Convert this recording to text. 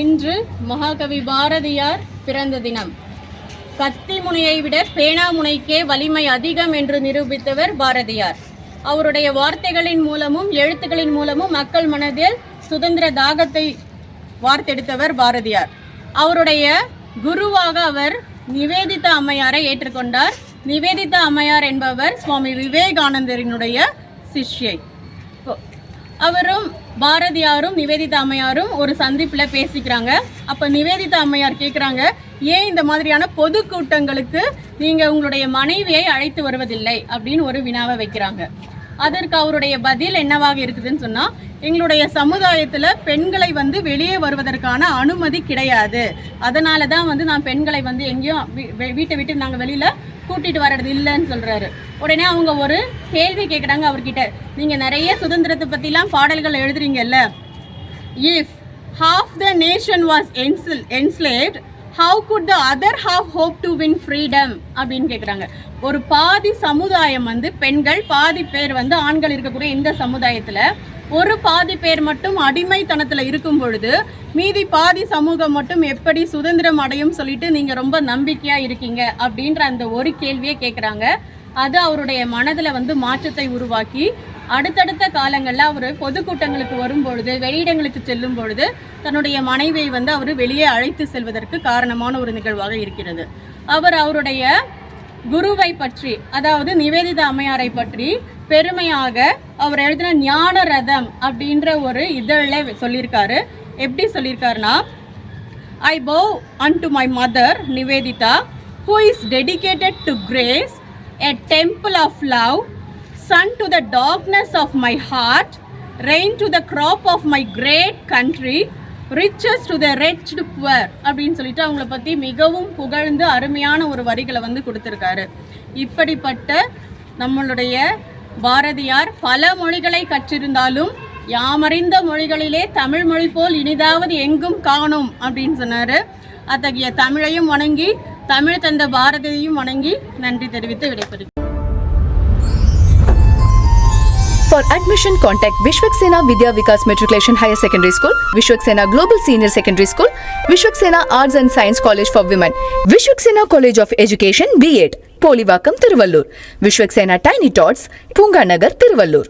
இன்று மகாகவி பாரதியார் பிறந்த தினம். கத்தி முனையை விட பேனா முனைக்கே வலிமை அதிகம் என்று நிரூபித்தவர் பாரதியார். அவருடைய வார்த்தைகளின் மூலமும் எழுத்துக்களின் மூலமும் மக்கள் மனதில் சுதந்திர தாகத்தை வார்த்தெடுத்தவர் பாரதியார். அவருடைய குருவாக அவர் நிவேதிதா அம்மையாரை ஏற்றுக்கொண்டார். நிவேதிதா அம்மையார் என்பவர் சுவாமி விவேகானந்தரினுடைய சிஷ்யை. அவரும் பாரதியாரும் நிவேதிதா அம்மையாரும் ஒரு சந்திப்பில் பேசிக்கிறாங்க. அப்போ நிவேதிதா அம்மையார் கேட்குறாங்க, ஏன் இந்த மாதிரியான பொதுக்கூட்டங்களுக்கு நீங்கள் உங்களுடைய மனைவியை அழைத்து வருவதில்லை அப்படின்னு ஒரு வினாவை வைக்கிறாங்க. அதற்கு அவருடைய பதில் என்னவாக இருக்குதுன்னு சொன்னால், எங்களுடைய சமுதாயத்தில் பெண்களை வெளியே வருவதற்கான அனுமதி கிடையாது. அதனால தான் நான் பெண்களை எங்கேயும் வீட்டை விட்டு நாங்கள் வெளியில் கூட்டிகிட்டு வர்றது இல்லைன்னு சொல்கிறாரு. உடனே அவங்க ஒரு கேள்வி கேட்குறாங்க அவர்கிட்ட, நீங்கள் நிறைய சுதந்திரத்தை பற்றிலாம் பாடல்கள் எழுதுறீங்கல்ல, if half the nation was enslaved, how could the other half hope to win freedom அப்படின்னு கேட்குறாங்க. ஒரு பாதி சமுதாயம் பெண்கள், பாதி பேர் ஆண்கள் இருக்கக்கூடிய இந்த சமுதாயத்தில் ஒரு பாதி பேர் மட்டும் அடிமைத்தனத்தில் இருக்கும் பொழுது மீதி பாதி சமூகம் மட்டும் எப்படி சுதந்திரம் அடையும் சொல்லிட்டு நீங்கள் ரொம்ப நம்பிக்கையாக இருக்கீங்க அப்படின்ற அந்த ஒரு கேள்வியை கேட்குறாங்க. அது அவருடைய மனதில் மாற்றத்தை உருவாக்கி அடுத்தடுத்த காலங்களில் அவர் பொதுக்கூட்டங்களுக்கு வரும்பொழுது, வெளியிடங்களுக்கு செல்லும் பொழுது தன்னுடைய மனைவியை அவர் வெளியே அழைத்து செல்வதற்கு காரணமான ஒரு நிகழ்வாக இருக்கிறது. அவர் அவருடைய குருவை பற்றி, அதாவது நிவேதிதா அம்மையாரை பற்றி பெருமையாக அவர் எழுதின ஞான ரதம் அப்படின்ற ஒரு இதழில் சொல்லியிருக்காரு. எப்படி சொல்லியிருக்காருன்னா, ஐ bow unto my mother Nivedita, who is dedicated to grace, a temple of love, sun to the darkness of my heart, rain to the crop of my great country, riches to the wretched poor அப்படின்னு சொல்லிட்டு அவங்கள பற்றி மிகவும் புகழ்ந்து அருமையான ஒரு வரிகளை கொடுத்துருக்காரு. இப்படிப்பட்ட நம்மளுடைய பாரதியார் பல மொழிகளை கற்றிருந்தாலும் யாமறிந்த மொழிகளிலே தமிழ் மொழி போல் இனிதாவது எங்கும் காணும் அப்படின்னு சொன்னார். அத்தகைய தமிழையும் வணங்கி, தமிழ் தந்த பாரதியையும் வணங்கி நன்றி தெரிவித்து விடைபெறுகிறேன். For admission, contact Vishwaksena Vidya Vikas Matriculation Higher Secondary School, Vishwaksena Global Senior Secondary School, Vishwaksena Arts and Science College for Women, Vishwaksena College of Education B.Ed, Polivakam, Tiruvallur, Vishwaksena Tiny Tots, Punganagar, Tiruvallur.